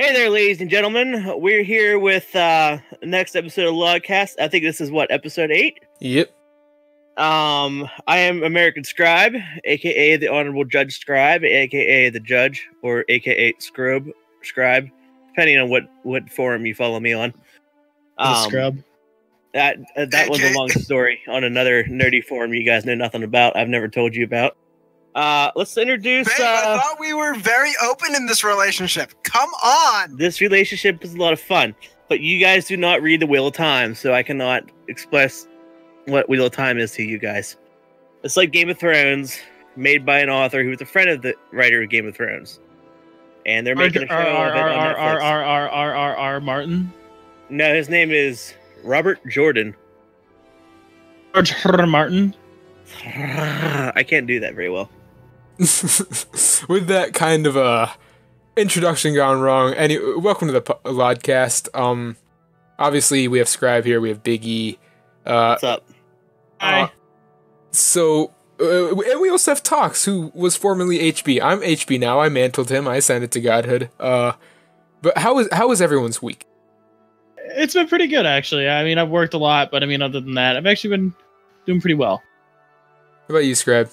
Hey there, ladies and gentlemen. We're here with the next episode of LODcast. I think this is what, episode 8? Yep. I am American Scribe, aka the Honorable Judge Scribe, aka the Judge, or aka Scribe, depending on what forum you follow me on. Scrub. That was a long story on another nerdy forum you guys know nothing about. I've never told you about. Let's introduce. Babe, I thought we were very open in this relationship. Come on. This relationship is a lot of fun, but you guys do not read the Wheel of Time, so I cannot express what Wheel of Time is to you guys. It's like Game of Thrones, made by an author who was a friend of the writer of Game of Thrones, and they're making a show of it on Netflix. Martin. No, his name is Robert Jordan. George Martin. I can't do that very well. With that kind of introduction gone wrong, welcome to the LODcast. Obviously we have Scribe here, we have Big E. What's up? Hi. And we also have Tox, who was formerly HB. I'm HB now. I mantled him. I ascended to godhood. But how was everyone's week? It's been pretty good, actually. I mean, I've worked a lot, but I mean, other than that, I've actually been doing pretty well. How about you, Scribe?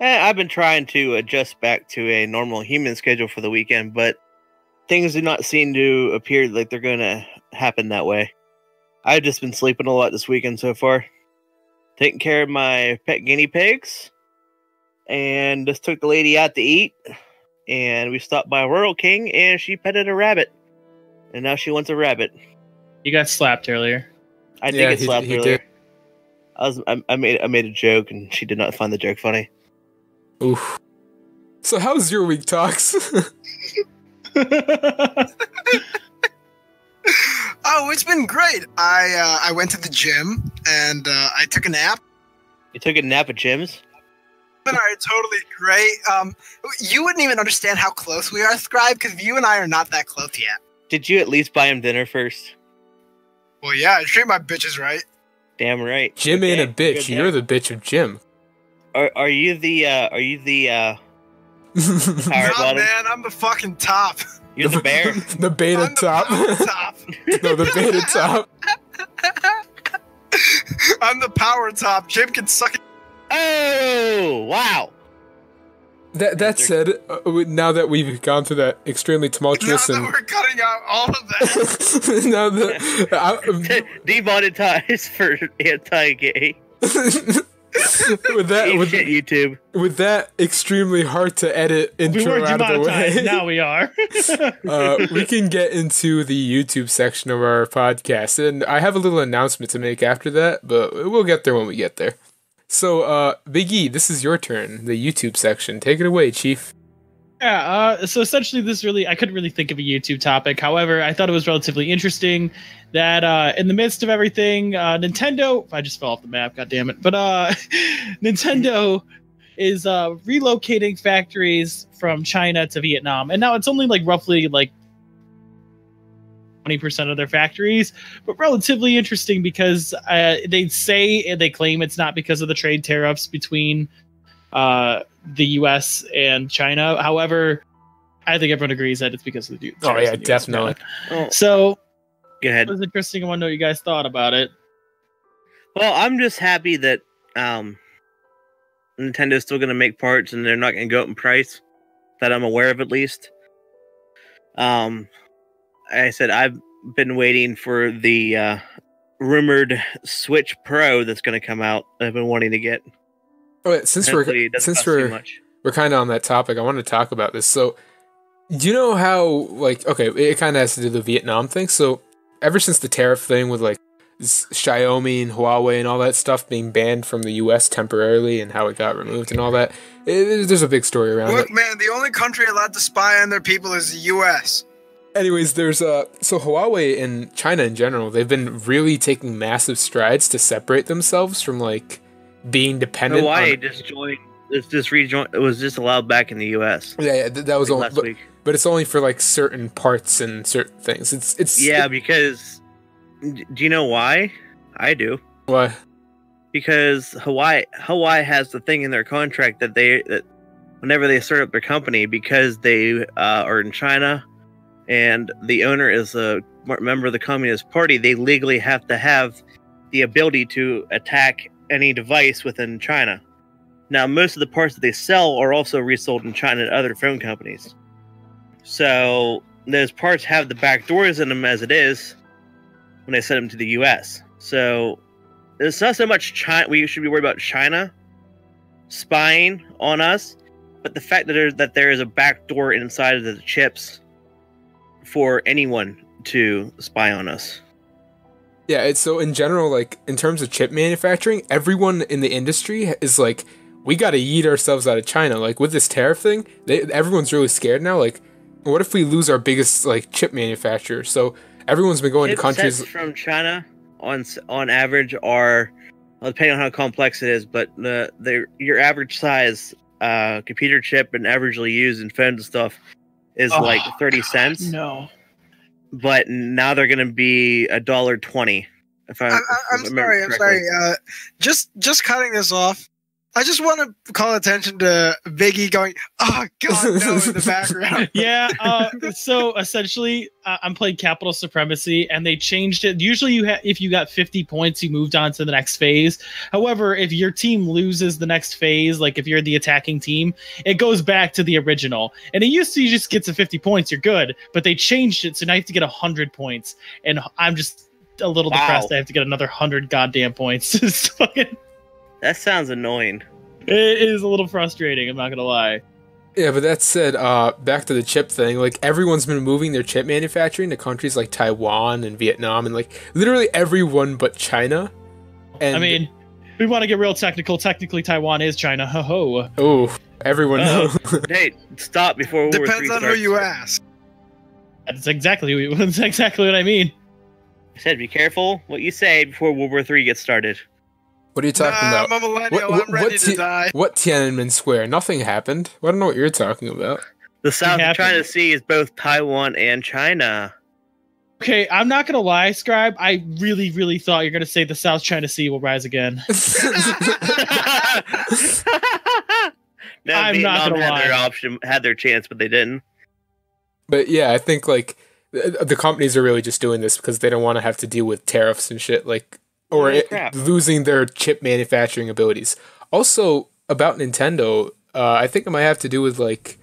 I've been trying to adjust back to a normal human schedule for the weekend, but things do not seem to appear like they're going to happen that way. I've just been sleeping a lot this weekend so far. Taking care of my pet guinea pigs, and just took the lady out to eat, and we stopped by Rural King, and she petted a rabbit, and now she wants a rabbit. You got slapped earlier. I did get slapped earlier. I made a joke, and she did not find the joke funny. Oof. So how's your week, Tox? Oh, it's been great. I went to the gym and I took a nap. You took a nap at Jim's? All right, totally great. You wouldn't even understand how close we are, Scribe, because you and I are not that close yet. Did you at least buy him dinner first? Well, yeah, I treat my bitches right. Damn right. Jim ain't a bitch. You're the bitch of Jim. Are you the power bottom? Man, I'm the fucking top. You're the bear. The beta top. Top. No, the beta top. I'm the power top. Jim can suck it. Oh, wow. That said, now that we've gone through that extremely tumultuous Now that we're cutting out all of that. now that demonetized for anti-gay. with YouTube. With that extremely hard to edit intro out of the way, now we are. We can get into the YouTube section of our podcast, and I have a little announcement to make after that, but we'll get there when we get there. So, Big E, this is your turn, the YouTube section. Take it away, Chief. Yeah, so essentially I couldn't really think of a YouTube topic. However, I thought it was relatively interesting that in the midst of everything, Nintendo, I just fell off the map, god damn it. But Nintendo is relocating factories from China to Vietnam. And now it's only like roughly like 20% of their factories, but relatively interesting because they claim it's not because of the trade tariffs between the US and China. However, I think everyone agrees that it's because of the Oh yeah, definitely. So go ahead. It was interesting. I want to know what you guys thought about it. Well, I'm just happy that Nintendo's still going to make parts and they're not going to go up in price, that I'm aware of at least. I said I've been waiting for the rumored Switch Pro that's going to come out. I've been wanting to get. Oh, since we're kind of on that topic, I want to talk about this. So, do you know how, like, okay, it kind of has to do with the Vietnam thing. So, ever since the tariff thing with, like, Xiaomi and Huawei and all that stuff being banned from the U.S. temporarily and how it got removed and all that, there's a big story around it. Look, man, the only country allowed to spy on their people is the U.S. Anyways, there's so Huawei and China in general, they've been really taking massive strides to separate themselves from, like, being dependent. Hawaii just joined. It was just allowed back in the U.S. Yeah, that was only last week. But it's only for like certain parts and certain things. Because do you know why? I do. Why? Because Hawaii has the thing in their contract that whenever they start up their company, because they are in China and the owner is a member of the Communist Party, they legally have to have the ability to attack any device within China. Now, most of the parts that they sell are also resold in China to other phone companies. So those parts have the back doors in them as it is when they send them to the U.S. So it's not so much China. We should be worried about China spying on us, but the fact that there is a back door inside of the chips for anyone to spy on us. Yeah, it's so in general, like in terms of chip manufacturing, everyone in the industry is like, we got to yeet ourselves out of China. Like with this tariff thing, everyone's really scared now. Like, what if we lose our biggest like chip manufacturer? So everyone's been going to countries from China on average are, well, depending on how complex it is, but your average size computer chip and averagely used in phones and stuff is like 30 cents. No. But now they're going to be $1.20. I'm sorry. Just cutting this off. I just want to call attention to Biggie going, "Oh God, no!" in the background. Yeah. So essentially, I'm playing Capital Supremacy, and they changed it. Usually, if you got 50 points, you moved on to the next phase. However, if your team loses the next phase, like if you're the attacking team, it goes back to the original. And it used to, you just get to 50 points, you're good. But they changed it, so now you have to get 100 points. And I'm just a little depressed. I have to get another 100 goddamn points. It's fucking. That sounds annoying. It is a little frustrating, I'm not gonna lie. Yeah, but that said, back to the chip thing, like everyone's been moving their chip manufacturing to countries like Taiwan and Vietnam and like literally everyone but China. And I mean, we want to get real technical. Technically, Taiwan is China. Ho ho. Oh, everyone knows. Hey, stop before World War III Depends on who you ask. That's exactly what I mean. I said be careful what you say before World War III gets started. What are you talking about? I'm a millennial. I'm ready to die. What Tiananmen Square? Nothing happened. I don't know what you're talking about. The South China Sea is both Taiwan and China. Okay, I'm not gonna lie, Scribe. I really, really thought you're gonna say the South China Sea will rise again. No, I'm Vietnam not gonna lie. Had their chance, but they didn't. But yeah, I think like the companies are really just doing this because they don't want to have to deal with tariffs and shit. Like. Or losing their chip manufacturing abilities. Also, about Nintendo, I think it might have to do with, like...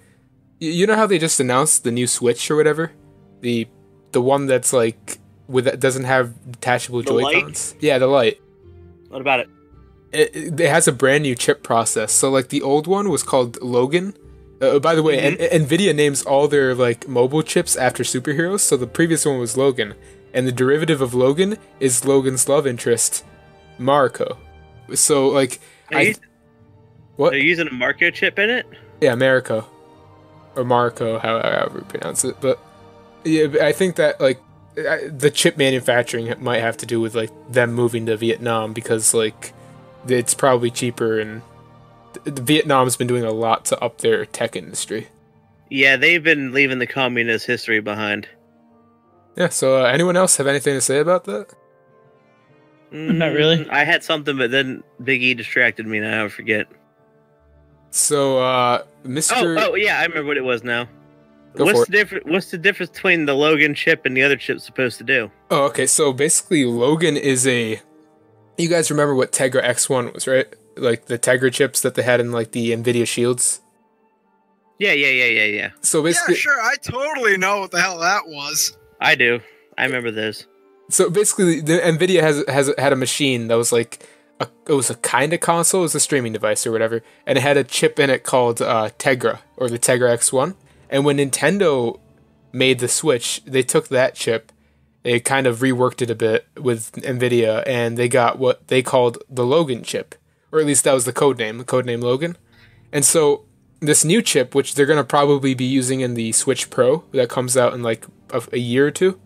You know how they just announced the new Switch or whatever? The one that's, like... that doesn't have detachable Joy-Cons? Yeah, the Lite. What about it? It has a brand new chip process. So, like, the old one was called Logan. By the way, NVIDIA names all their, like, mobile chips after superheroes. So the previous one was Logan. And the derivative of Logan is Logan's love interest, Mariko. So, like... What? They're using a Mariko chip in it? Yeah, Mariko. Or Mariko, however you pronounce it. But, yeah, I think that, like, the chip manufacturing might have to do with, like, them moving to Vietnam because, like, it's probably cheaper and Vietnam's been doing a lot to up their tech industry. Yeah, they've been leaving the communist history behind. Yeah, so anyone else have anything to say about that? Not really. I had something, but then Big E distracted me, and I forget. So, Mr... Oh, yeah, I remember what it was now. What's the difference between the Logan chip and the other chip supposed to do? Oh, okay, so basically Logan is a... You guys remember what Tegra X1 was, right? Like, the Tegra chips that they had in, like, the NVIDIA Shields? Yeah. So basically... Yeah, sure, I totally know what the hell that was. I do. I remember those. So basically, the NVIDIA has had a machine that was like it was a kind of console, it was a streaming device or whatever, and it had a chip in it called Tegra or the Tegra X1. And when Nintendo made the Switch, they took that chip, they kind of reworked it a bit with NVIDIA, and they got what they called the Logan chip, or at least that was the codename Logan. And so this new chip, which they're gonna probably be using in the Switch Pro that comes out in like a year or two,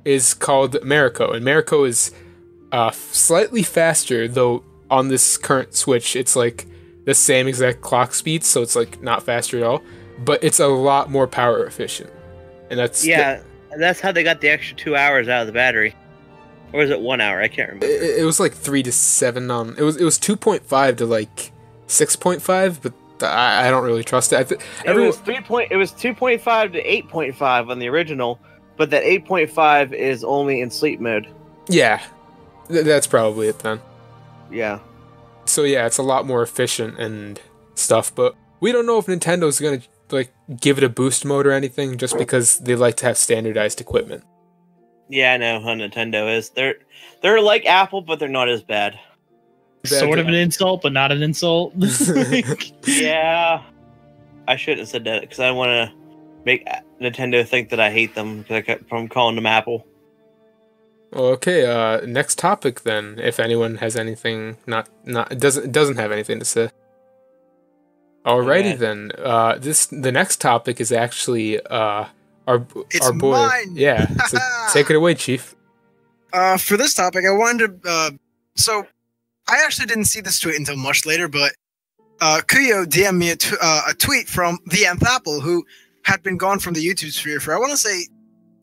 is called Mariko, and Mariko is slightly faster, though on this current Switch it's like the same exact clock speed, so it's like not faster at all, but it's a lot more power efficient. And that's that's how they got the extra 2 hours out of the battery. Or was it 1 hour? I can't remember. It was like 3 to 7 on. It was 2.5 to like 6.5, but I don't really trust it. It was 2.5 to 8.5 on the original, but that 8.5 is only in sleep mode. Yeah, that's probably it then. Yeah. So yeah, it's a lot more efficient and stuff, but we don't know if Nintendo's gonna like give it a boost mode or anything, just because they like to have standardized equipment. Yeah, I know how Nintendo is. They're like Apple, but they're not as bad. Sort of an insult, but not an insult. Yeah, I shouldn't have said that because I want to make Nintendo think that I hate them from calling them Apple. Okay, next topic then. If anyone has anything, doesn't have anything to say. Alrighty then. The next topic is actually our boy. Mine. Yeah, so take it away, Chief. For this topic, I wanted to. So I actually didn't see this tweet until much later, but Kuyo DM'd me a tweet from the Nth Apple, who had been gone from the YouTube sphere for, I want to say,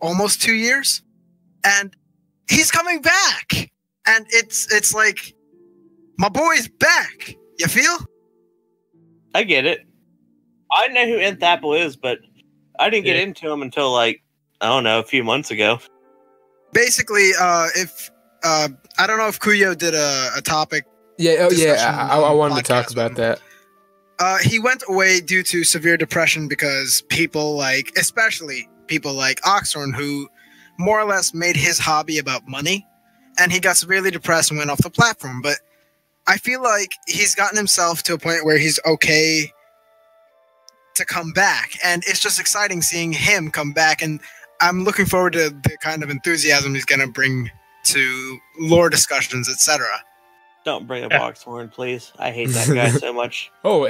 almost 2 years, and he's coming back, and it's like, my boy's back. You feel? I get it. I know who Nth Apple is, but I didn't get into him until like, I don't know, a few months ago. Basically, I don't know if Kuyo did a topic. Yeah, I wanted to talk about that. He went away due to severe depression because people like, especially people like Oxhorn, who more or less made his hobby about money, and he got severely depressed and went off the platform. But I feel like he's gotten himself to a point where he's okay to come back, and it's just exciting seeing him come back, and I'm looking forward to the kind of enthusiasm he's going to bring to lore discussions, etc. Don't bring up Oxhorn, please. I hate that guy so much. Oh,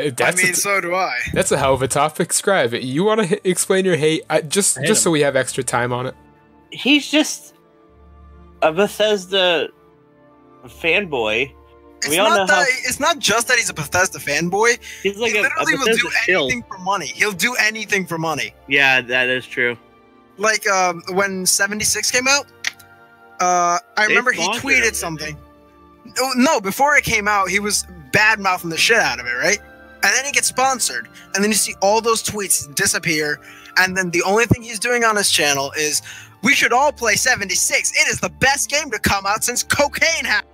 so do I. That's a hell of a topic. Scribe, you want to explain your hate? Just so we have extra time on it. He's just a Bethesda fanboy. It's not just that he's a Bethesda fanboy. He's like he literally will do anything for money. He'll do anything for money. Yeah, that is true. Like when 76 came out, I remember he tweeted something. No, before it came out, he was bad-mouthing the shit out of it, right? And then he gets sponsored, and then you see all those tweets disappear, and then the only thing he's doing on his channel is, we should all play 76. It is the best game to come out since cocaine happened.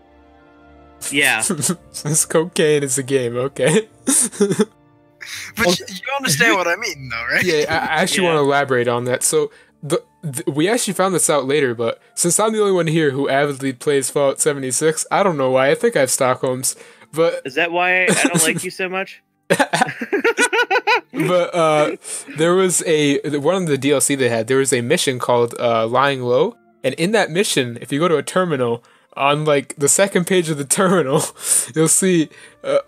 Yeah. Since cocaine is a game, okay. But you understand what I mean, though, right? Yeah, I actually want to elaborate on that. So, we actually found this out later, but since I'm the only one here who avidly plays Fallout 76, I don't know why. I think I have Stockholm's. But is that why I don't like you so much? But there was one of the DLC they had. There was a mission called Lying Low, and in that mission, if you go to a terminal, on like the second page of the terminal, you'll see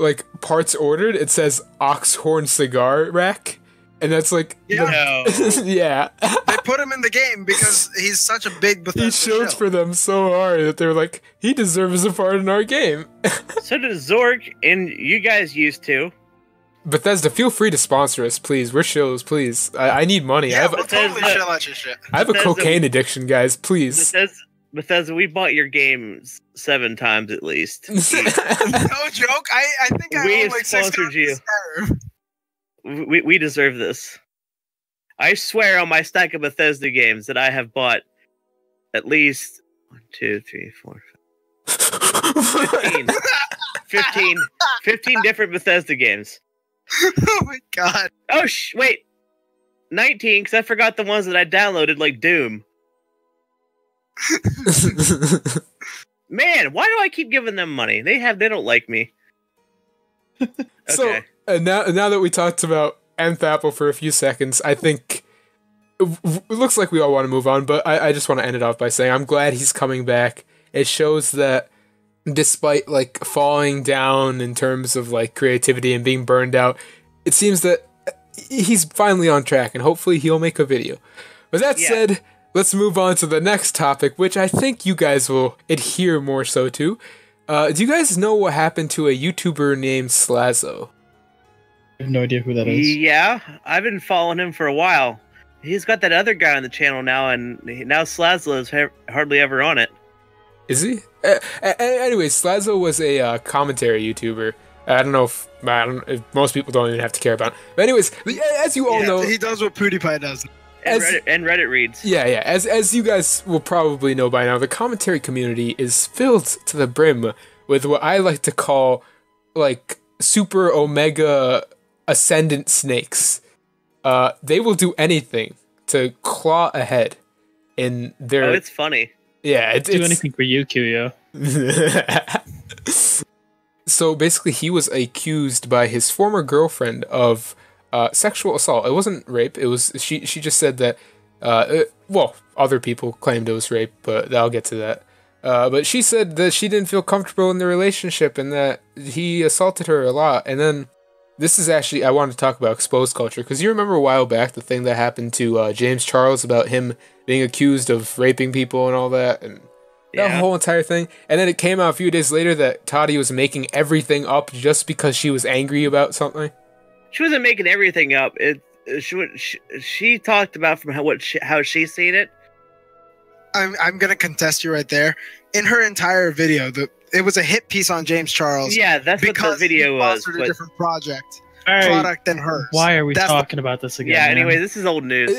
like parts ordered. It says Oxhorn cigar rack, and that's like yeah. Yeah. They put him in the game because he's such a big Bethesda He showed for them so hard that they were like, he deserves a part in our game. So does Zorg, and you guys used to. Bethesda, feel free to sponsor us, please. We're shills, please. I need money. Yeah, we'll totally chill out your shit. I have a cocaine addiction, guys. Please. Bethesda, we bought your games 7 times at least. No joke. I think I own like 6 sponsored you. We deserve this. I swear on my stack of Bethesda games that I have bought at least 1, 2, 3, 4, 5, 15 different Bethesda games. Oh my god. Oh, wait. 19, because I forgot the ones that I downloaded, like Doom. Man, why do I keep giving them money? They don't like me. Okay. So, now that we talked about Nth Apple for a few seconds, I think it looks like we all want to move on, but I just want to end it off by saying I'm glad he's coming back. It shows that despite like falling down in terms of like creativity and being burned out, it seems that he's finally on track, and hopefully he'll make a video. With that said, let's move on to the next topic, which I think you guys will adhere more so to. Do you guys know what happened to a YouTuber named Slazzo? I have no idea who that is. Yeah, I've been following him for a while. He's got that other guy on the channel now, and now Slazzo is hardly ever on it. Is he? Anyway, Slazzo was a commentary YouTuber. I don't know if most people don't even have to care about it. But anyways, as you all know, he does what PewDiePie does. And Reddit reads. Yeah. As you guys will probably know by now, the commentary community is filled to the brim with what I like to call like super omega ascendant snakes. They will do anything to claw ahead in their. Oh, it's funny. Yeah, it's anything for you, Kuyo. So basically, he was accused by his former girlfriend of sexual assault. It wasn't rape. It was she just said that. Well, other people claimed it was rape, but I'll get to that. But she said that she didn't feel comfortable in the relationship and that he assaulted her a lot. And then this is actually I want to talk about exposed culture because you remember a while back the thing that happened to James Charles about him being accused of raping people and all that and. That whole entire thing. And then it came out a few days later that Toddy was making everything up just because she was angry about something. She wasn't making everything up. She talked about from how she's seen it. I'm going to contest you right there. In her entire video, it was a hit piece on James Charles. Yeah, that's what the video was. Because he sponsored a different product than hers. Why are we talking about this again? Yeah, anyway, this is old news.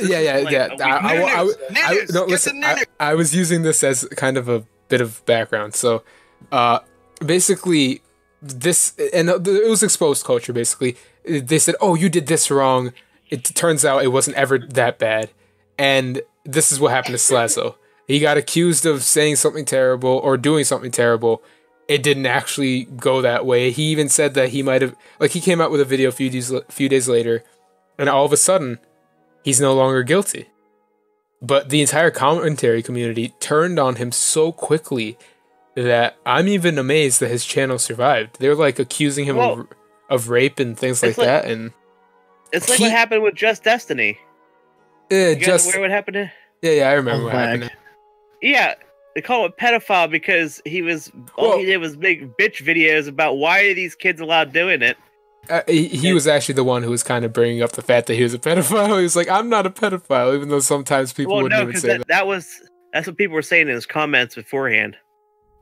I was using this as kind of a bit of background. So, basically, this, and it was exposed culture, basically. They said, oh, you did this wrong. It turns out it wasn't ever that bad. And this is what happened to Slazo. He got accused of saying something terrible or doing something terrible. It didn't actually go that way. He even said that he might have, like, he came out with a video a few days later, and all of a sudden, he's no longer guilty. But the entire commentary community turned on him so quickly that I'm even amazed that his channel survived. They're like accusing him of rape and things like that, and it's like what happened with Just Destiny. Yeah, where what happened to? Yeah, I remember what happened. Yeah. They call it pedophile because he did was make bitch videos about why are these kids allowed doing it. He was actually the one who was kind of bringing up the fact that he was a pedophile. He was like, "I'm not a pedophile," even though sometimes people wouldn't even say that. That's what people were saying in his comments beforehand.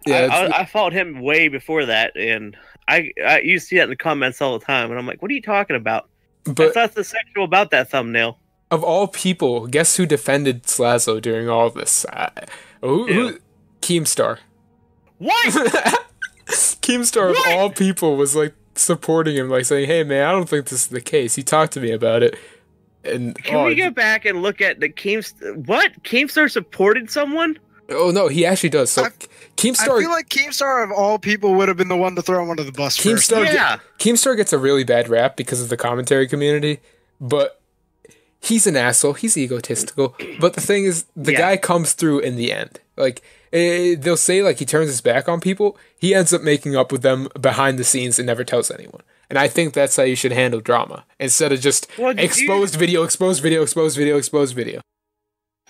Yeah, I followed him way before that, and I used to see that in the comments all the time, and I'm like, "What are you talking about?" But that's the sexual about that thumbnail. Of all people, guess who defended Slazo during all of this? Keemstar. What? Keemstar of all people was like supporting him, like saying, "Hey man, I don't think this is the case." He talked to me about it. And can we get back and look at the Keemstar? What? Keemstar supported someone? Oh no, he actually does. So Keemstar, I feel like Keemstar of all people would have been the one to throw him under the bus first. Keemstar gets a really bad rap because of the commentary community, but he's an asshole. He's egotistical. But the thing is, the guy comes through in the end. Like, they'll say, like, he turns his back on people. He ends up making up with them behind the scenes and never tells anyone. And I think that's how you should handle drama. Instead of just exposed video.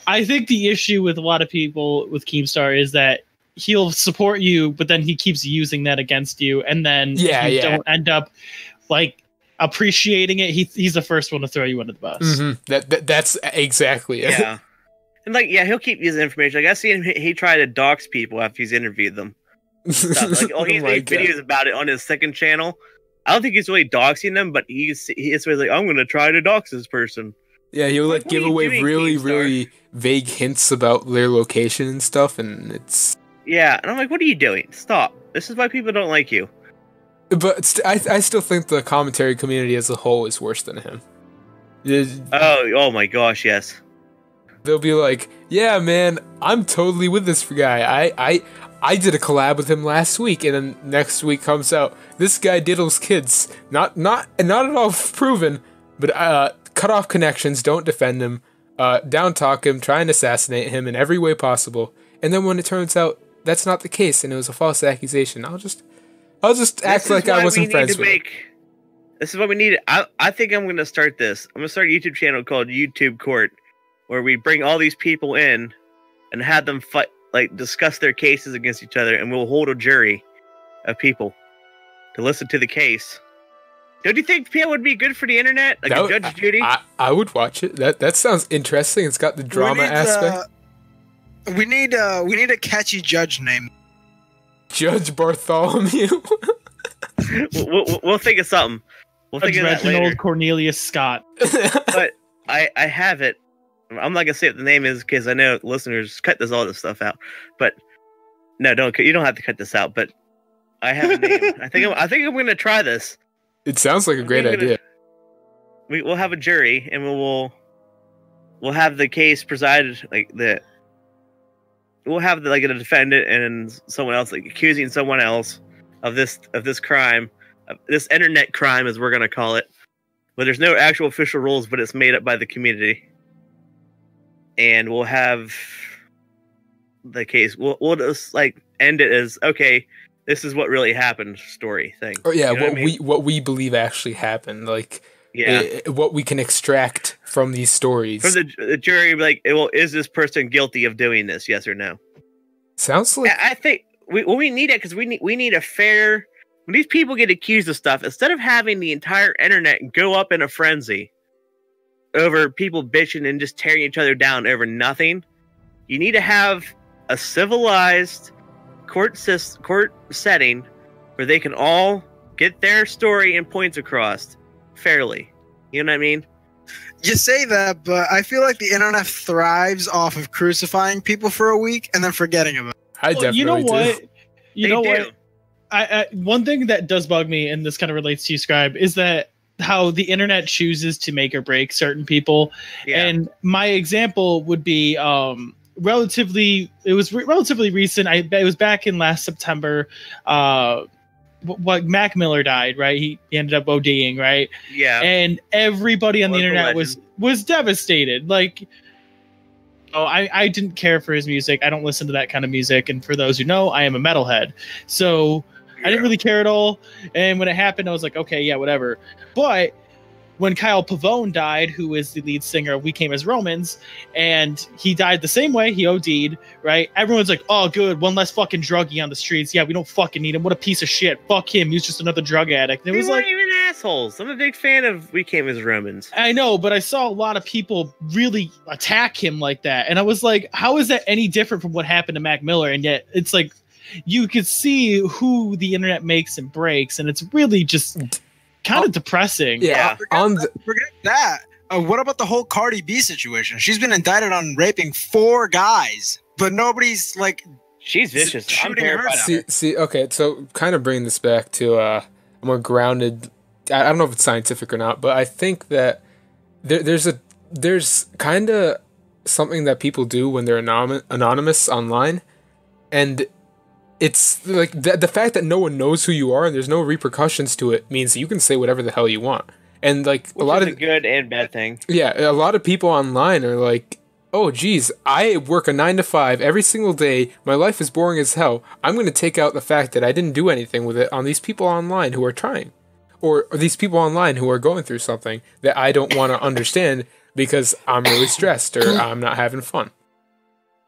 I think the issue with a lot of people with Keemstar is that he'll support you, but then he keeps using that against you. And then you don't end up, like, appreciating it. He's the first one to throw you under the bus. Mm-hmm. That's exactly it. Yeah. And he'll keep using information. Like I see him, he tried to dox people after he's interviewed them. He's made videos about it on his second channel. I don't think he's really doxing them, but he's like, I'm going to try to dox this person. Yeah, he'll like give away really vague hints about their location and stuff, and it's... Yeah, and I'm like, what are you doing? Stop. This is why people don't like you. But I still think the commentary community as a whole is worse than him. Oh my gosh, yes. They'll be like, yeah, man, I'm totally with this guy. I did a collab with him last week, and then next week comes out, this guy diddles kids. Not at all proven, but cut off connections, don't defend him, down talk him, try and assassinate him in every way possible. And then when it turns out that's not the case and it was a false accusation, I'll just act like I wasn't friends with him. This is what we need. I think I'm going to start this. I'm going to start a YouTube channel called YouTube Court, where we bring all these people in and have them fight, like discuss their cases against each other, and we'll hold a jury of people to listen to the case. Don't you think PL would be good for the internet, like a Judge Judy? I would watch it. That sounds interesting. It's got the drama aspect. We need a catchy judge name. Judge Bartholomew. We'll think of something. We'll think of that later. Reginald Cornelius Scott. But I have it. I'm not gonna say what the name is because I know listeners cut all this stuff out. But no, don't. You don't have to cut this out. But I have a name. I think I'm gonna try this. It sounds like a great idea. We'll have a jury, and we'll have the case presided We'll have a defendant and someone else accusing someone else of this crime, this internet crime, as we're gonna call it. But there's no actual official rules, but it's made up by the community. And we'll have the case. We'll just end it as, okay, this is what really happened story thing. Oh yeah, what we believe actually happened, what we can extract from these stories. From the jury, is this person guilty of doing this? Yes or no? Sounds like I think we need it because we need a fair. When these people get accused of stuff, instead of having the entire internet go up in a frenzy over people bitching and just tearing each other down over nothing, you need to have a civilized court setting where they can all get their story and points across fairly. You know what I mean? You say that, but I feel like the internet thrives off of crucifying people for a week and then forgetting about it. I definitely do. You know what? I one thing that does bug me, and this kind of relates to you, Scribe, is that how the internet chooses to make or break certain people. Yeah. And my example would be relatively recent. It was back in last September. Mac Miller died, right? He ended up ODing, right? Yeah. And everybody on the internet was devastated. I didn't care for his music. I don't listen to that kind of music. And for those who know, I am a metalhead. So I didn't really care at all. And when it happened, I was like, okay, yeah, whatever. But when Kyle Pavone died, who is the lead singer of We Came as Romans, and he died the same way, he OD'd, right? Everyone's like, oh, good, one less fucking druggie on the streets. Yeah, we don't fucking need him. What a piece of shit. Fuck him. He's just another drug addict. And it was weren't even assholes. I'm a big fan of We Came as Romans. I know, but I saw a lot of people really attack him like that. And I was like, how is that any different from what happened to Mac Miller? And yet it's like, you could see who the internet makes and breaks, and it's really just kind of depressing. Yeah. Forget that. What about the whole Cardi B situation? She's been indicted on raping 4 guys, but nobody's she's vicious. Shooting her. See, okay, so kind of bringing this back to a more grounded. I don't know if it's scientific or not, but I think that there's kind of something that people do when they're anonymous online, and it's like the fact that no one knows who you are and there's no repercussions to it means that you can say whatever the hell you want. And a lot of good and bad thing. Yeah, a lot of people online are like, "Oh, geez, I work a 9 to 5 every single day. My life is boring as hell. I'm going to take out the fact that I didn't do anything with it on these people online who are trying, or these people online who are going through something that I don't want to understand because I'm really stressed or I'm not having fun,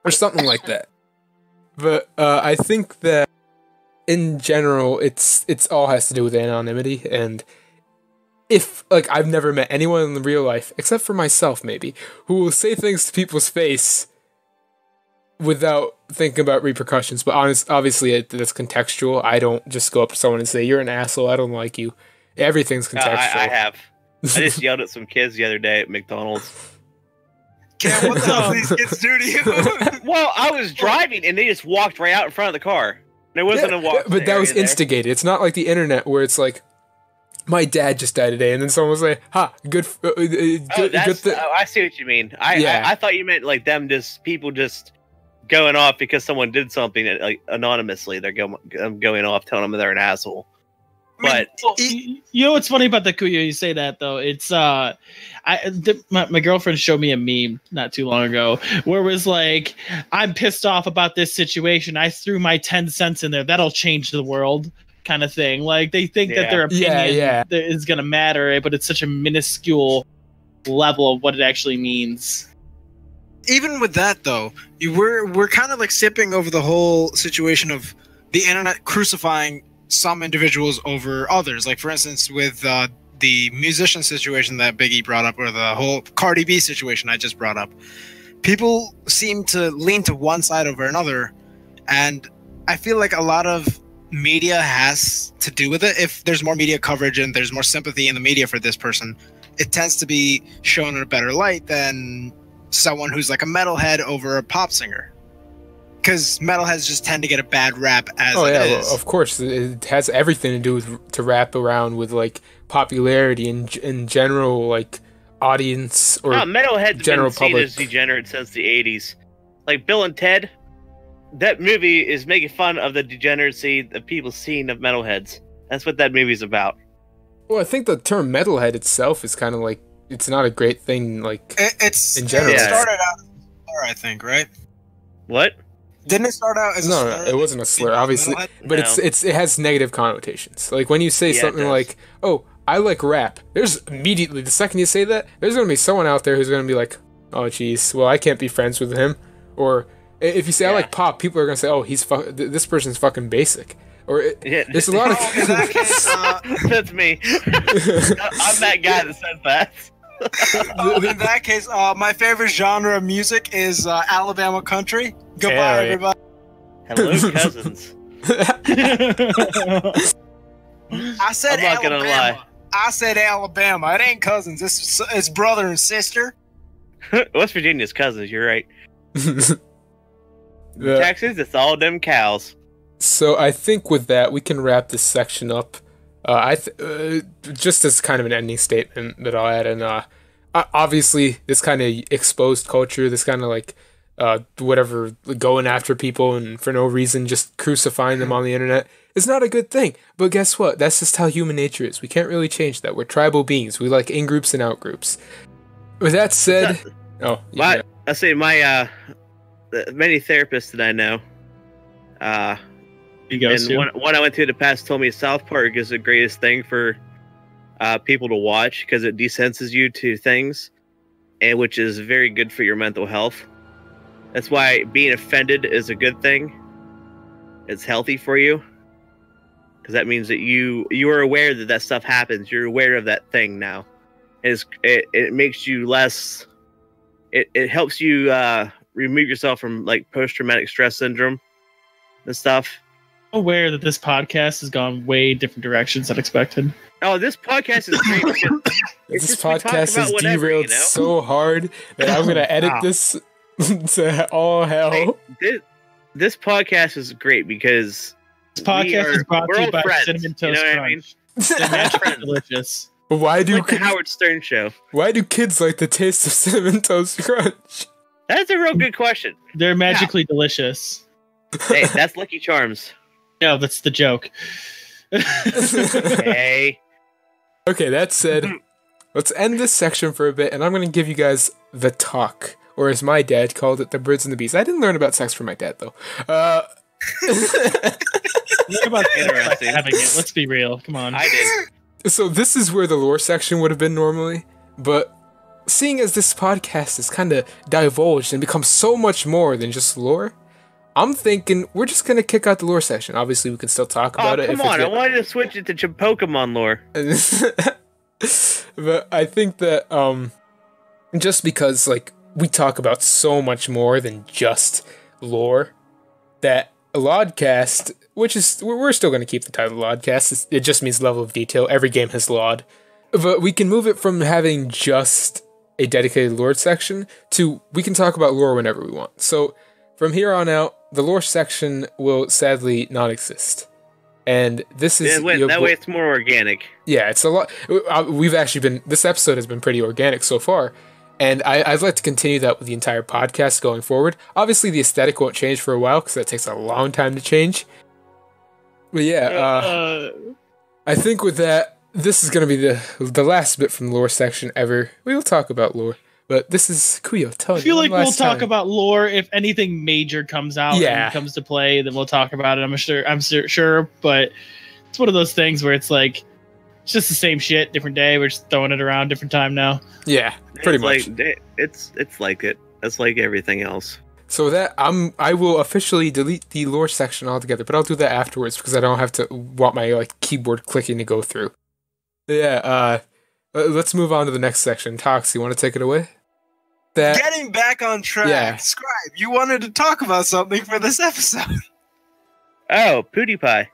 or something like that." But I think that in general, it's all has to do with anonymity. And if I've never met anyone in real life, except for myself maybe, who will say things to people's face without thinking about repercussions. But obviously that's contextual. I don't just go up to someone and say, "You're an asshole, I don't like you." Everything's contextual. I have. I just yelled at some kids the other day at McDonald's. Cam, what the hell these kids do to you? Well, I was driving and they just walked right out in front of the car. There wasn't a walk. But that was instigated. It's not like the internet where it's like, my dad just died today, and then someone was like, "Ha, good." I see what you mean. I thought you meant people just going off because someone did something anonymously. They're going off telling them they're an asshole. But you know what's funny about the Kuya? You say that though. It's my girlfriend showed me a meme not too long ago where it was like, "I'm pissed off about this situation. I threw my 10 cents in there. That'll change the world," kind of thing. Like they think that their opinion is gonna matter, but it's such a minuscule level of what it actually means. Even with that though, we're kind of sipping over the whole situation of the internet crucifying some individuals over others. Like for instance, with the musician situation that Biggie brought up, or the whole Cardi B situation I just brought up, people seem to lean to one side over another, and I feel like a lot of media has to do with it. If there's more media coverage and there's more sympathy in the media for this person, it tends to be shown in a better light than someone who's like a metalhead over a pop singer. Because metalheads just tend to get a bad rap as it is. Well, of course. It has everything to do with to wrap around with like popularity and in general like audience or metalheads general been seen public. As degenerate since the 80s. Like Bill and Ted, that movie is making fun of the degeneracy that people's seen of metalheads. That's what that movie's about. Well, I think the term metalhead itself is kind of like, it's not a great thing, like, it's in general. It started out as a slur, I think, right? What? Didn't it start out as a slur? No, it wasn't a slur, obviously, but it has negative connotations. Like, when you say something like, oh, I like rap, there's immediately, the second you say that, there's going to be someone out there who's going to be like, oh, jeez, well, I can't be friends with him. Or, if you say, I like pop, people are going to say, oh, this person's fucking basic. Or there's a lot of... in that case, that's me. I'm that guy that said that. In that case, my favorite genre of music is Alabama country. Goodbye, everybody. Hello, cousins. I said I'm not Alabama. gonna lie. I said Alabama. It ain't cousins. It's brother and sister. West Virginia's cousins. You're right. Texas, it's all them cows. So I think with that, we can wrap this section up. Just as kind of an ending statement that I'll add, and obviously this kind of exposed culture, this kind of like whatever, going after people and for no reason, just crucifying them on the internet, is not a good thing. But guess what? That's just how human nature is. We can't really change that. We're tribal beings. We like in groups and out groups. With that said, I say my many therapists that I know. One I went to the past told me South Park is the greatest thing for people to watch because it desenses you to things, and which is very good for your mental health. That's why being offended is a good thing. It's healthy for you because that means that you are aware that stuff happens. You're aware of that thing now. It makes you less. It helps you remove yourself from like post-traumatic stress syndrome and stuff. Aware that this podcast has gone way different directions than expected. Oh, this podcast is great. This podcast has derailed so hard that I'm gonna edit this to all hell. Hey, this podcast is great because this podcast is brought to you by Cinnamon Toast Crunch. They're delicious. Why do like the Howard Stern show? Why do kids like the taste of Cinnamon Toast Crunch? That's a real good question. They're magically delicious. Hey, that's Lucky Charms. No, that's the joke. Hey. Okay, that said, let's end this section for a bit, and I'm going to give you guys the talk, or as my dad called it, the birds and the bees. I didn't learn about sex from my dad, though. Interesting. Let's be real. Come on. I did. So this is where the lore section would have been normally, but seeing as this podcast has kind of divulged and become so much more than just lore, I'm thinking we're just going to kick out the lore section. Obviously, we can still talk about it. Come on, I wanted to switch it to Pokemon lore. But I think that just because like we talk about so much more than just lore, that LODcast, which is, we're still going to keep the title LODcast. It just means level of detail. Every game has LOD. But we can move it from having just a dedicated lore section to we can talk about lore whenever we want. So from here on out, the lore section will sadly not exist. And this is... that way it's more organic. Yeah, it's a lot... This episode has been pretty organic so far. And I'd like to continue that with the entire podcast going forward. Obviously, the aesthetic won't change for a while, because that takes a long time to change. But yeah, I think with that, this is going to be the last bit from the lore section ever. We will talk about lore. But this is Kuyo. I feel like we'll talk about lore if anything major comes out and comes to play. Then we'll talk about it. I'm sure, but it's one of those things where it's like it's just the same shit, different day. We're just throwing it around, different time now. Yeah, pretty much. It's like it. It's like everything else. So with that, I will officially delete the lore section altogether, but I'll do that afterwards because I don't have to want my keyboard clicking to go through. Yeah. Let's move on to the next section. Tox, you want to take it away? Getting back on track, Scribe, you wanted to talk about something for this episode. Oh, PewDiePie.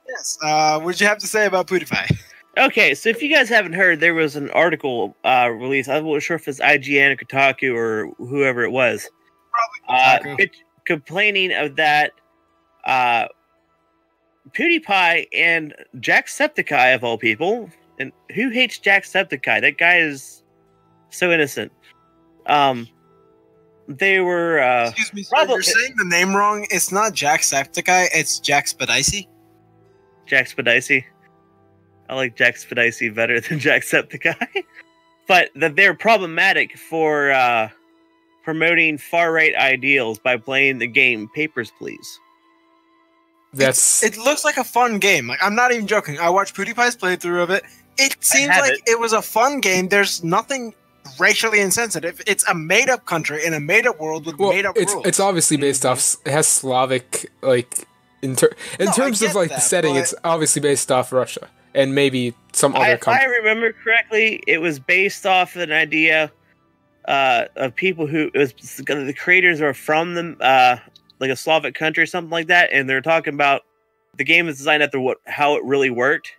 Yes. What did you have to say about PewDiePie? Okay, so if you guys haven't heard, there was an article released. I wasn't sure if it's IGN or Kotaku or whoever it was. Probably complaining of that PewDiePie and Jacksepticeye, of all people. And who hates Jacksepticeye? That guy is so innocent. They were... Excuse me, sir, you're saying the name wrong. It's not Jacksepticeye, it's Jackspedicey. Jackspedicey. I like Jackspedicey better than Jacksepticeye. But that they're problematic for promoting far-right ideals by playing the game Papers, Please. It looks like a fun game. Like, I'm not even joking. I watched PewDiePie's playthrough of it. It seems like it was a fun game. There's nothing racially insensitive. It's a made-up country in a made-up world with made-up rules. It's obviously based off... It has Slavic, like... In terms of, like, the setting, it's obviously based off Russia. And maybe some other country. If I remember correctly, it was based off an idea of people who... the creators are from them... like a Slavic country or something like that, and they're talking about the game is designed after how it really worked,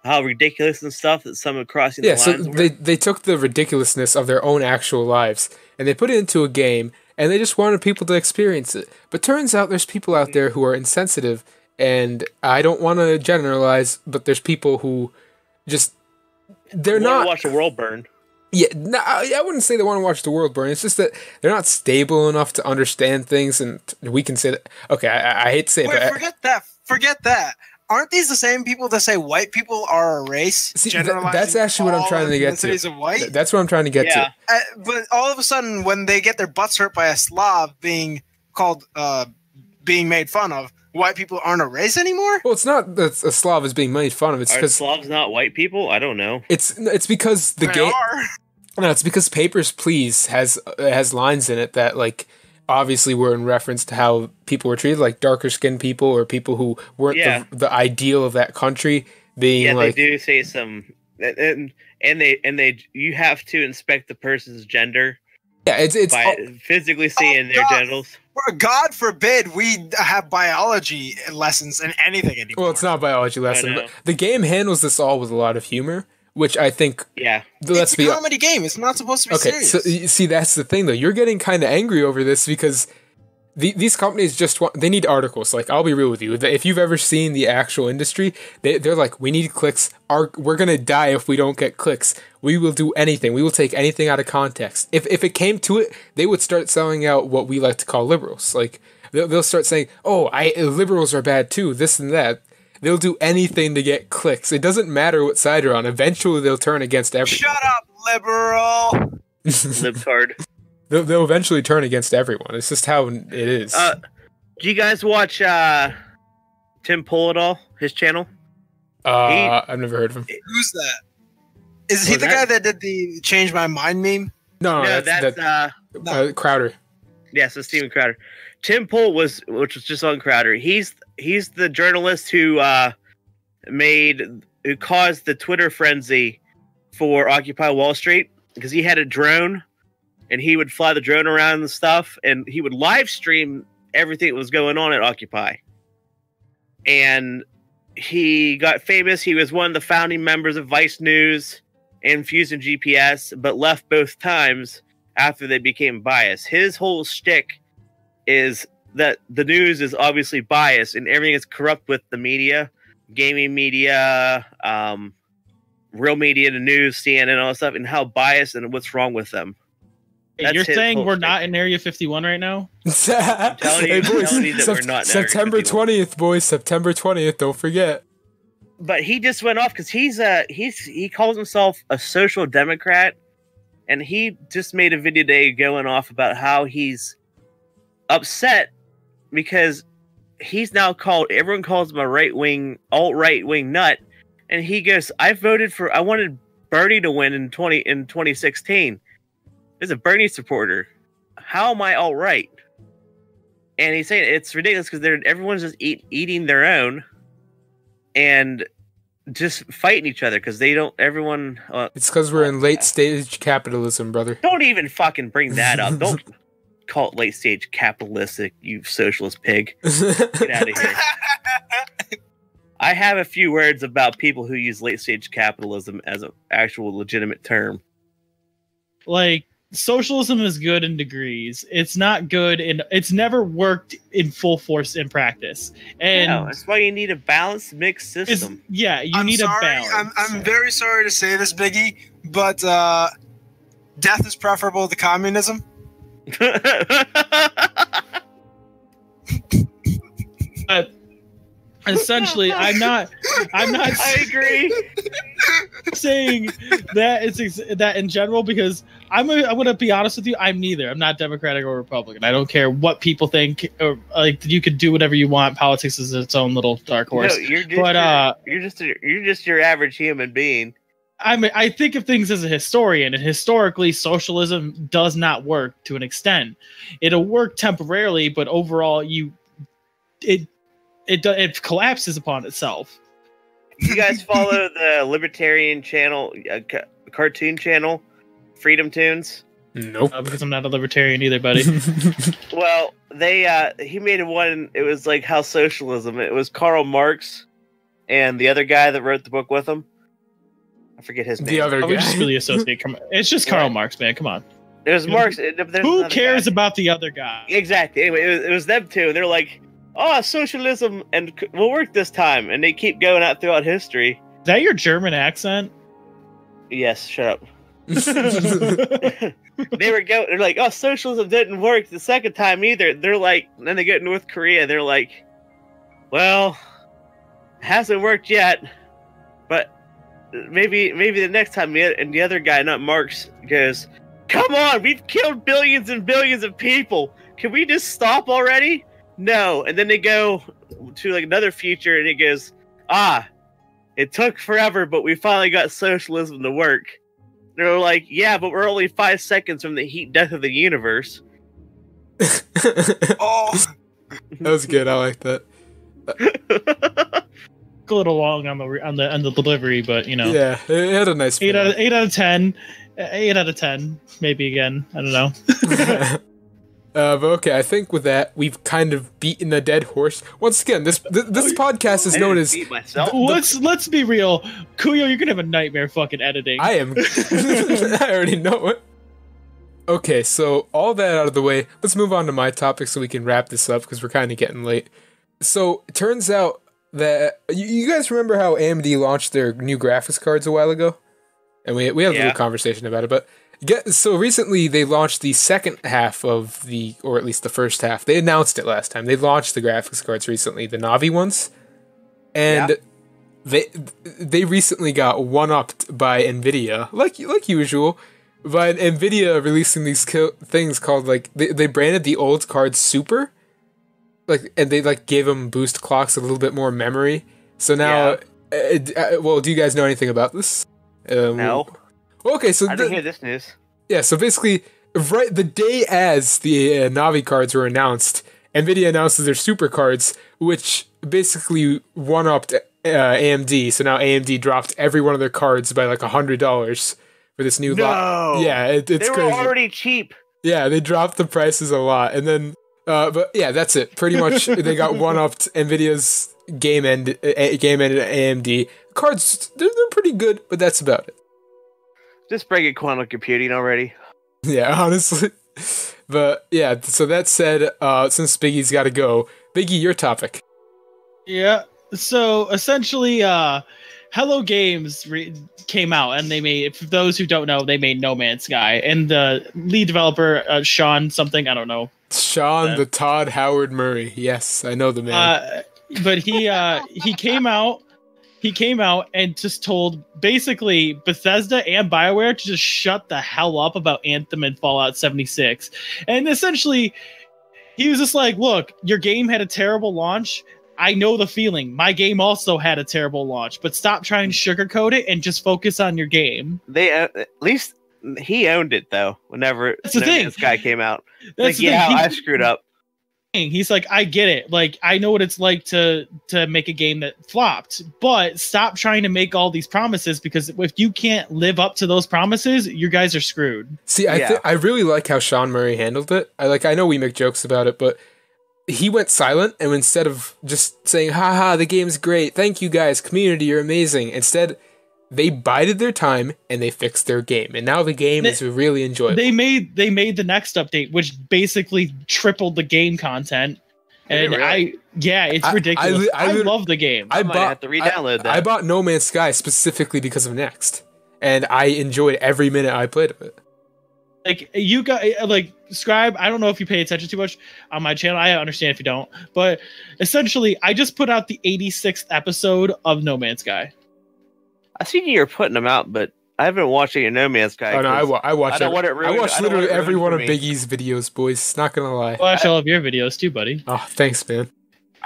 how ridiculous and stuff that some of crossing the lines so they took the ridiculousness of their own actual lives and they put it into a game, and they just wanted people to experience it. But turns out there's people out there who are insensitive, and I don't want to generalize, but there's people who just they're not watch the world burn. Yeah, no, I wouldn't say they want to watch the world burn. It's just that they're not stable enough to understand things, and we can say that. Okay, I hate to say it, but forget that. Aren't these the same people that say white people are a race? See, that's actually what I'm trying to get to. Of white? That's what I'm trying to get to. But all of a sudden, when they get their butts hurt by a Slav being called, being made fun of, white people aren't a race anymore? Well, it's not that a Slav is being made fun of. It's because Slavs not white people. I don't know. It's because the game. No, it's because Papers, Please has lines in it that, like, obviously were in reference to how people were treated, like darker skinned people or people who weren't the ideal of that country. Being they do say some, and they you have to inspect the person's gender. Yeah, it's by physically seeing their genitals. God forbid we have biology lessons in anything anymore. Well, it's not a biology lesson, but the game handles this all with a lot of humor, which I think... Yeah. It's a comedy game. It's not supposed to be serious. So, see, that's the thing, though. You're getting kind of angry over this because these companies just want... They need articles. Like, I'll be real with you. If you've ever seen the actual industry, they're like, we need clicks. We're going to die if we don't get clicks. We will do anything. We will take anything out of context. If it came to it, they would start selling out what we like to call liberals. Like, they'll start saying, liberals are bad too, this and that. They'll do anything to get clicks. It doesn't matter what side you're on. Eventually, they'll turn against everyone. Shut up, liberal! Libtard. They'll eventually turn against everyone. It's just how it is. Do you guys watch Tim Pool at all? His channel? I've never heard of him. Who's that? Is he the guy that did the Change My Mind meme? No, that's Crowder. Yeah, so Steven Crowder. Tim Pool which was just on Crowder. He's the journalist who caused the Twitter frenzy for Occupy Wall Street, because he had a drone and he would fly the drone around and stuff, and he would live stream everything that was going on at Occupy. And he got famous. He was one of the founding members of Vice News and Fusion GPS, but left both times after they became biased. His whole shtick is that the news is obviously biased and everything is corrupt with the media, gaming media, real media, the news, CNN, all that stuff, and how biased and what's wrong with them. Hey, you're saying we're not in Area 51 right now? I'm telling you that we're not in September 20th, boys. September 20th. Don't forget. But he just went off because he calls himself a social democrat, and he just made a video today going off about how he's upset because he's now everyone calls him a alt-right wing nut, and he goes, I wanted Bernie to win in 2016. As a Bernie supporter, how am I alt-right? And he's saying it's ridiculous because everyone's just eating their own and just fighting each other because they don't. Everyone. It's because we're in late stage capitalism, brother. Don't even fucking bring that up. Don't call it late stage capitalistic, you socialist pig. Get out of here. I have a few words about people who use late stage capitalism as an actual legitimate term. Like, socialism is good in degrees. It's not good it's never worked in full force in practice. And that's why you need a balanced mixed system. You need a balance. I'm very sorry to say this, Biggie, but death is preferable to communism. But essentially, I'm not I agree. saying that it's that in general, because I'm going to be honest with you. I'm neither. I'm not Democratic or Republican. I don't care what people think. Or, like, you could do whatever you want. Politics is its own little dark horse. No, you're just your average human being. I think of things as a historian, and historically, socialism does not work to an extent. It'll work temporarily, but overall, it collapses upon itself. You guys follow the libertarian channel, cartoon channel, Freedom Tunes? Nope. Because I'm not a libertarian either, buddy. Well, he made one. It was like how socialism. It was Karl Marx and the other guy that wrote the book with him. I forget his name. The other guy. We just really associate. It's just Karl Marx, man. Come on. It was Marx. Who cares about the other guy? Exactly. Anyway, it was them two, and they're like, "Oh, socialism and will work this time," and they keep going out throughout history. Is that your German accent? Yes. Shut up. They're like, "Oh, socialism didn't work the second time either." They're like, then they go to North Korea. They're like, "Well, it hasn't worked yet, but maybe the next time." And the other guy, not Marx, goes, "Come on, we've killed billions and billions of people. Can we just stop already?" No. And then they go to like another future, and it goes, it took forever, but we finally got socialism to work. They're like, "Yeah, but we're only 5 seconds from the heat death of the universe." Oh, that was good. I like that. A little long on the delivery, but you know. Yeah, it had a nice 8 out of 10. 8 out of 10, maybe again. I don't know. But okay, I think with that we've kind of beaten a dead horse. Once again, this podcast is known as. Let's be real, Kuyo. You're gonna have a nightmare fucking editing. I am. I already know it. Okay, so all that out of the way, let's move on to my topic so we can wrap this up because we're kind of getting late. So it turns out that you guys remember how AMD launched their new graphics cards a while ago, and we had a little conversation about it, but. So recently they launched the second half of or at least the first half. They announced it last time. They launched the graphics cards recently, the Navi ones, and they recently got one-upped by Nvidia, like usual, by Nvidia releasing these things called like they branded the old cards Super, and they gave them boost clocks, a little bit more memory. So now, well, do you guys know anything about this? No. Okay, so I didn't hear this news. Yeah, so basically, right the day as the Navi cards were announced, Nvidia announces their Super cards, which basically one-upped AMD. So now AMD dropped every one of their cards by like $100 for this new lot. Yeah, it's crazy. They were already cheap. Yeah, they dropped the prices a lot, and then, but yeah, that's it. Pretty much, they got one-upped Nvidia's game-ended AMD cards. They're pretty good, but that's about it. Just bring it quantum computing already. Yeah, honestly. But yeah, so that said, since Biggie's got to go, Biggie, your topic. Yeah, so essentially, Hello Games came out, and they made, for those who don't know, they made No Man's Sky. And the lead developer, Sean something, I don't know. Sean the Todd Howard Murray. Yes, I know the man. But he came out. He came out and just told basically Bethesda and BioWare to just shut the hell up about Anthem and Fallout 76. And essentially, he was just like, look, your game had a terrible launch. I know the feeling. My game also had a terrible launch, but stop trying to sugarcoat it and just focus on your game. They at least he owned it though. Whenever this guy came out, that's like, I screwed up. He's like, I get it. Like, I know what it's like to make a game that flopped, but stop trying to make all these promises, because if you can't live up to those promises, you guys are screwed. See, I really like how Sean Murray handled it. I know we make jokes about it, but he went silent, and instead of just saying, haha, the game's great, thank you guys, community, you're amazing, instead, they bided their time, and they fixed their game, and now the game is really enjoyable. They made the next update, which basically tripled the game content, and really? It's ridiculous. I love the game. I might have to re-download that. I bought No Man's Sky specifically because of Next, and I enjoyed every minute I played of it. Like, you got, like, Scribe, I don't know if you pay attention too much on my channel. I understand if you don't. But essentially, I just put out the 86th episode of No Man's Sky. I seen you were putting them out, but I haven't watched any No Man's Sky. Oh, no, I watch literally every one of Biggie's videos, boys. Not going to lie. I watch all of your videos too, buddy. Oh, thanks, man.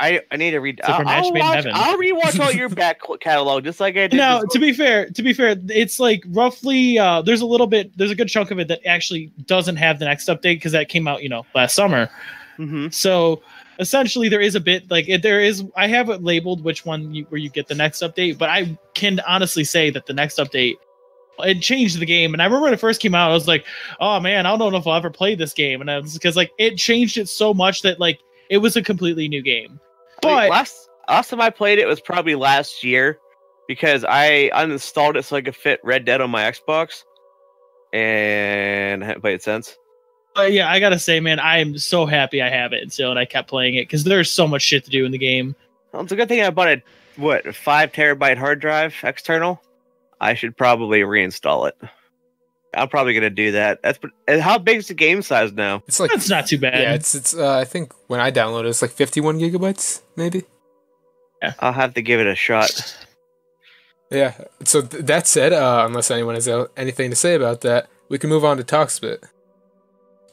I need to read. I'll rewatch all your back catalog just like I did. Now, to be fair, it's like roughly there's a good chunk of it that actually doesn't have the next update because that came out last summer. Mm-hmm. So essentially, there is a bit like I have it labeled which one where you get the next update, but I can honestly say that the next update it changed the game. And I remember when it first came out, I was like, oh man, I don't know if I'll ever play this game, and because like it changed it so much that like it was a completely new game. But last time I played it was probably last year because I uninstalled it so I could fit Red Dead on my Xbox, and I haven't played it since. Yeah, I gotta say, man, I am so happy I have it still, and I kept playing it because there's so much shit to do in the game. Well, it's a good thing I bought a 5 terabyte hard drive external. I should probably reinstall it. I'm probably gonna do that. How big is the game size now? It's like it's not too bad. Yeah, it's I think when I downloaded it's like 51 gigabytes, maybe. Yeah, I'll have to give it a shot. Yeah. So that said, unless anyone has anything to say about that, we can move on to Talk's bit.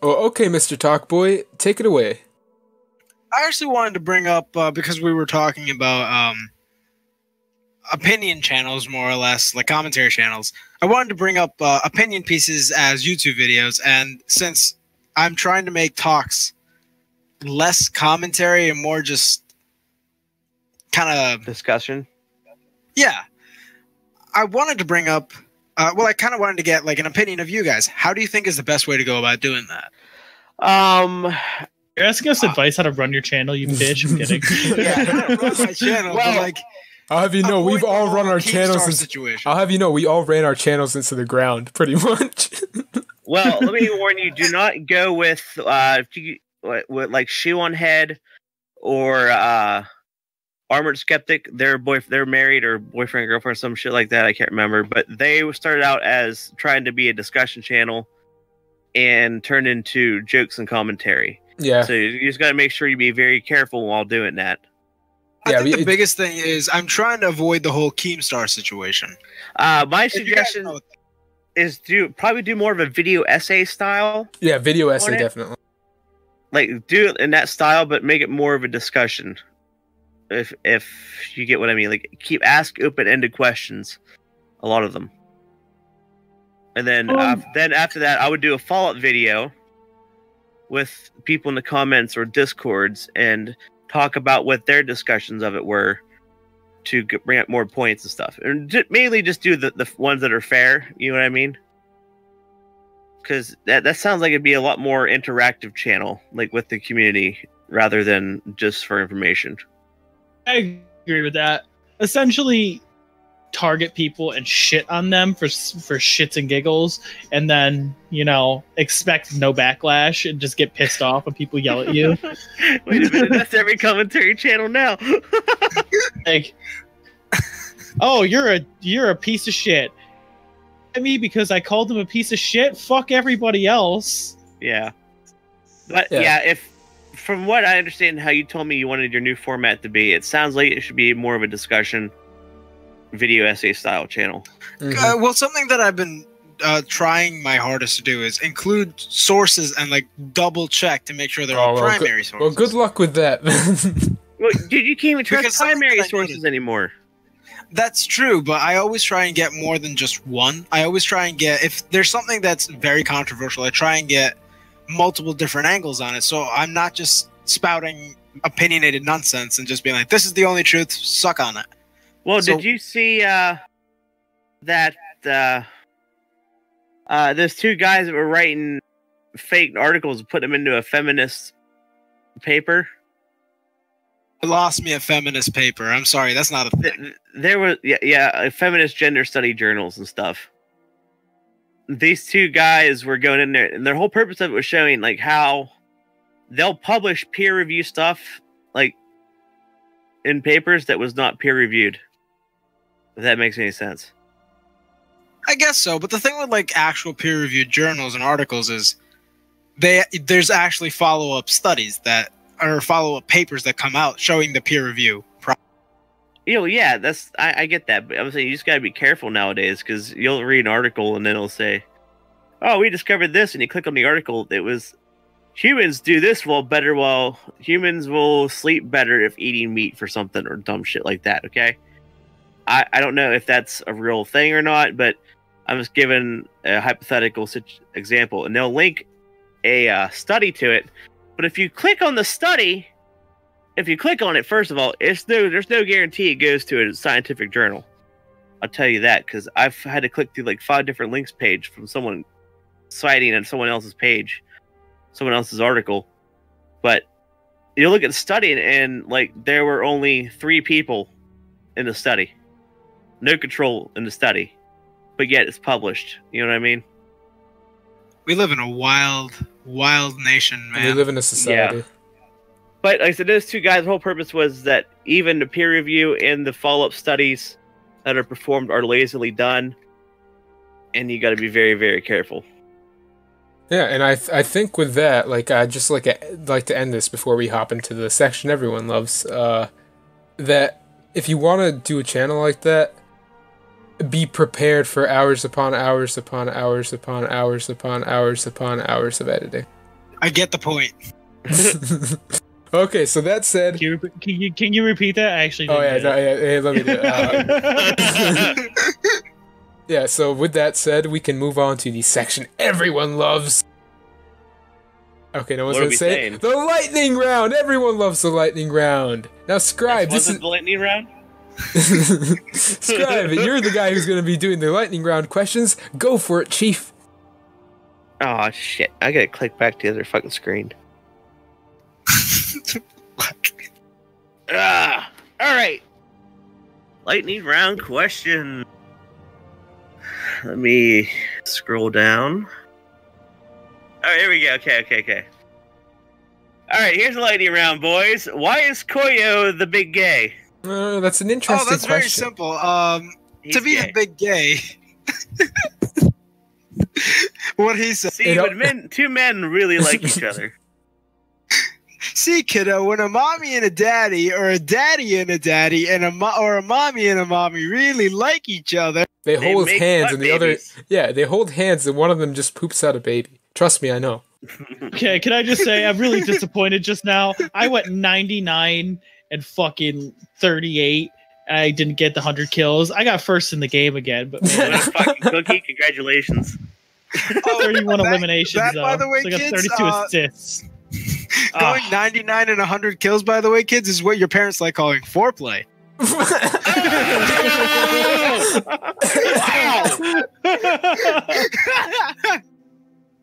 Oh, okay, Mr. Talk Boy, take it away. I actually wanted to bring up because we were talking about opinion channels, more or less, like commentary channels. I wanted to bring up opinion pieces as YouTube videos, and since I'm trying to make talks less commentary and more just kind of discussion. Yeah. I wanted to bring up, I kind of wanted to get like an opinion of you guys. How do you think is the best way to go about doing that? You're asking us advice how to run your channel, you bitch. I'm kidding. Yeah, I don't run my channel, but like, I'll have you know, we've all run our channels. I'll have you know, we all ran our channels into the ground, pretty much. Well, let me warn you: do not go with like Shoe on Head or Armored Skeptic. They're married or boyfriend girlfriend, some shit like that. I can't remember, but they started out as trying to be a discussion channel and turned into jokes and commentary. Yeah. So you just got to make sure you be very careful while doing that. I think the biggest thing is I'm trying to avoid the whole Keemstar situation. My suggestion is probably do more of a video essay style. Yeah, video essay, definitely. Like, do it in that style, but make it more of a discussion. If you get what I mean. Like, ask open-ended questions. A lot of them. And then after that, I would do a follow-up video with people in the comments or Discords and talk about what their discussions of it were to bring up more points and stuff. And mainly just do the ones that are fair, you know what I mean? Because that sounds like it'd be a lot more interactive channel, like with the community, rather than just for information. I agree with that. Essentially, target people and shit on them for shits and giggles, and then expect no backlash and just get pissed off when people yell at you. Wait a minute, that's every commentary channel now. Like, oh, you're a piece of shit. At me because I called him a piece of shit. Fuck everybody else. Yeah, but yeah, if from what I understand, how you told me you wanted your new format to be, it sounds like it should be more of a discussion, video essay style channel. Mm-hmm. Well, something that I've been trying my hardest to do is include sources and like double check to make sure they're all primary sources. Well, good luck with that. Well, dude, you can't even trust primary sources anymore. That's true, but I always try and get more than just one. I always try and get, if there's something that's very controversial, I try and get multiple different angles on it. So I'm not just spouting opinionated nonsense and just being like, this is the only truth, suck on it. Well, did you see that there's two guys that were writing fake articles and put them into a feminist paper? Lost me a feminist paper. I'm sorry, that's not a thing. There was feminist gender study journals and stuff. These two guys were going in there, and their whole purpose of it was showing like how they'll publish peer review stuff like in papers that was not peer reviewed. If that makes any sense. I guess so, but the thing with like actual peer reviewed journals and articles is there's actually follow-up studies that or follow-up papers that come out showing the peer review. Yeah, that's I get that, but I'm saying you just gotta be careful nowadays because you'll read an article and then it'll say, "Oh, we discovered this," and you click on the article. It was humans do this better while humans will sleep better if eating meat for something or dumb shit like that. Okay, I don't know if that's a real thing or not, but I'm just giving a hypothetical example, and they'll link a study to it. But if you click on the study. If you click on it, first of all, there's no guarantee it goes to a scientific journal. I'll tell you that because I've had to click through like 5 different links page from someone citing on someone else's page, someone else's article. But you look at the study and like there were only 3 people in the study, no control in the study, but yet it's published. You know what I mean? We live in a wild nation, man. We live in a society. Yeah. But like I said, those two guys, the whole purpose was that even the peer review and the follow-up studies that are performed are lazily done, and you got to be very, very careful. Yeah, and I think with that, like I just like to end this before we hop into the section everyone loves. That if you want to do a channel like that, be prepared for hours upon hours upon hours upon hours upon hours upon hours of editing. I get the point. Okay, so that said, can you repeat that? I actually didn't let me do it. Yeah, so with that said, we can move on to the section everyone loves. Okay, no one's gonna say it. The lightning round. Everyone loves the lightning round. Now, Scribe, this is the lightning round. Scribe, you're the guy who's gonna be doing the lightning round questions. Go for it, Chief. Oh shit! I gotta click back to the other fucking screen. All right. Lightning round question. Let me scroll down. All right, here we go. Okay. All right, here's the lightning round, boys. Why is Koyo the big gay? That's an interesting question. That's very simple. To be the big gay. What he said. See, when two men really like each other. See, kiddo, when a mommy and a daddy, or a daddy and a daddy, and or a mommy and a mommy really like each other, they hold hands, and the babies. They hold hands, and one of them just poops out a baby. Trust me, I know. Okay, can I just say I'm really disappointed just now. I went 99 and fucking 38. I didn't get the 100 kills. I got first in the game again, but man, fucking cookie, congratulations. 31 eliminations. By the way, so I got kids, 32 assists. Going 99 and 100 kills, by the way, kids, is what your parents like calling foreplay. Wow.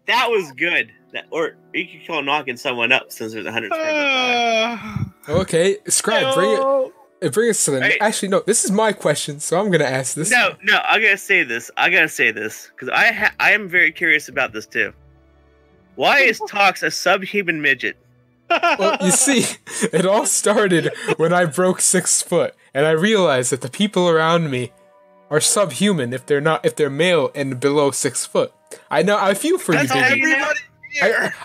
That was good. Or you could call knocking someone up since there's 100. Okay, Scribe, bring us to the. Right. Actually, no. This is my question, so I'm gonna ask this. No. I gotta say this because I am very curious about this too. Why is Koxx a subhuman midget? Well, you see, it all started when I broke 6 foot, and I realized that the people around me are subhuman if they're male and below 6 foot. I know. I feel for you, Big E.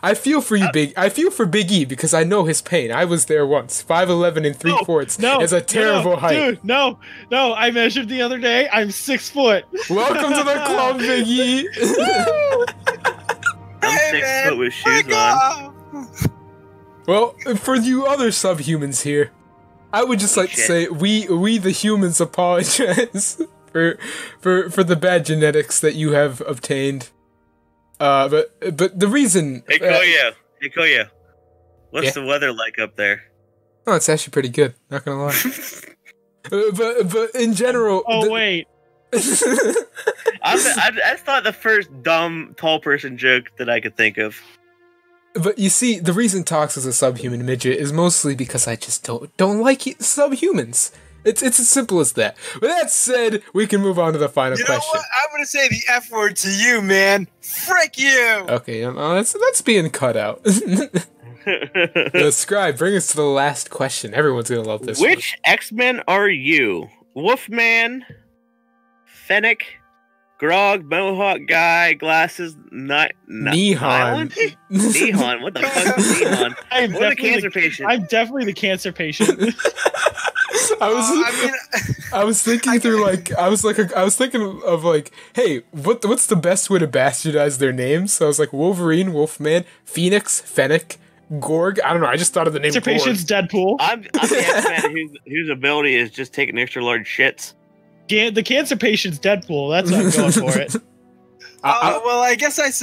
I feel for you, Big. I feel for Big E because I know his pain. I was there once. 5'11" and 3/4 is a terrible height. Dude, no. I measured the other day. I'm 6 foot. Welcome to the club, Big E. I'm 6 foot with shoes on. Well, for you other subhumans here, I would just like to say we the humans apologize for the bad genetics that you have obtained. But the reason. Hey Koya, what's the weather like up there? Oh, it's actually pretty good. Not gonna lie. but in general. Oh wait. I thought the first dumb tall person joke that I could think of. But you see, the reason Koxx is a subhuman midget is mostly because I just don't like subhumans. It's as simple as that. With that said, we can move on to the final question. You know what? I'm gonna say the F word to you, man. Frick you. Okay, that's being cut out. Scribe, bring us to the last question. Everyone's gonna love this. Which X-Men are you? Wolfman, Fennec, Grog, Mohawk guy, glasses, Nehan. Nehan. What the fuck is Nehan? I'm the cancer patient. I'm definitely the cancer patient. I was thinking through I was thinking of hey, what's the best way to bastardize their names? So I was like Wolverine, Wolfman, Phoenix, Fennec, Gorg. I don't know. I just thought of the name. Cancer patient's Deadpool. I'm the X-Man whose ability is just taking extra large shits. The cancer patient's Deadpool. That's what I'm going for it. Well, I guess I'd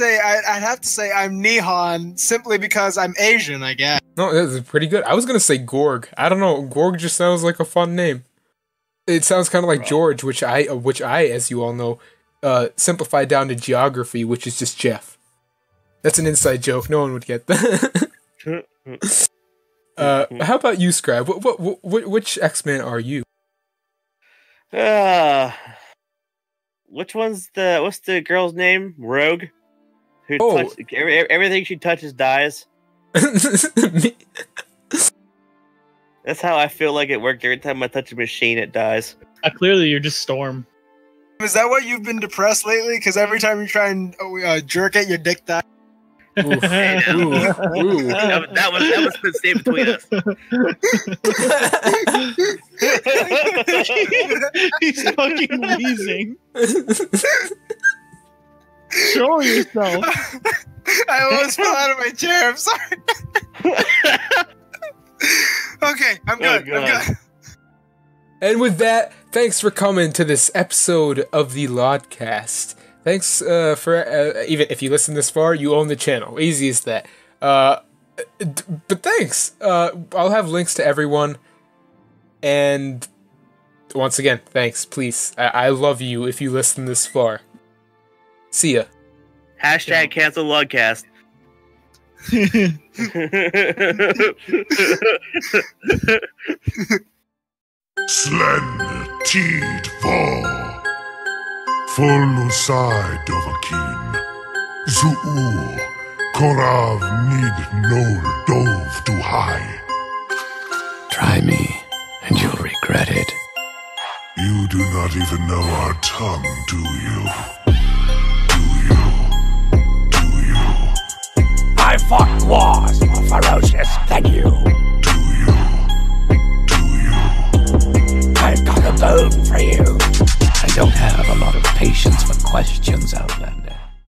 have to say I'm Nehan simply because I'm Asian, I guess. No, that's pretty good. I was gonna say Gorg. I don't know. Gorg just sounds like a fun name. It sounds kind of like George, which I, as you all know, simplified down to geography, which is just Jeff. That's an inside joke. No one would get that. How about you, Scribe? Which X-Men are you? What's the girl's name? Rogue? Everything she touches dies. That's how I feel like it worked. Every time I touch a machine, it dies. Clearly, you're just Storm. Is that why you've been depressed lately? Because every time you try and jerk it, your dick dies. Ooh. That was stayed between us. He's fucking wheezing. Show yourself. I almost fell out of my chair. I'm sorry. Okay, I'm good. I'm good. And with that, thanks for coming to this episode of the LODcast. Thanks for even if you listen this far, you own the channel. Easy as that. But thanks. I'll have links to everyone. And once again, thanks. Please, I love you if you listen this far. See ya. # cancel LODcast. Slen Teed Fall. Folusai Dovakin. Zuul. Korav Nid Nol Dov Duhai. Try me, and you'll regret it. You do not even know our tongue, do you? I fought wars more ferocious than you. I've got a bone for you. I don't have a lot of patience for questions, Outlander.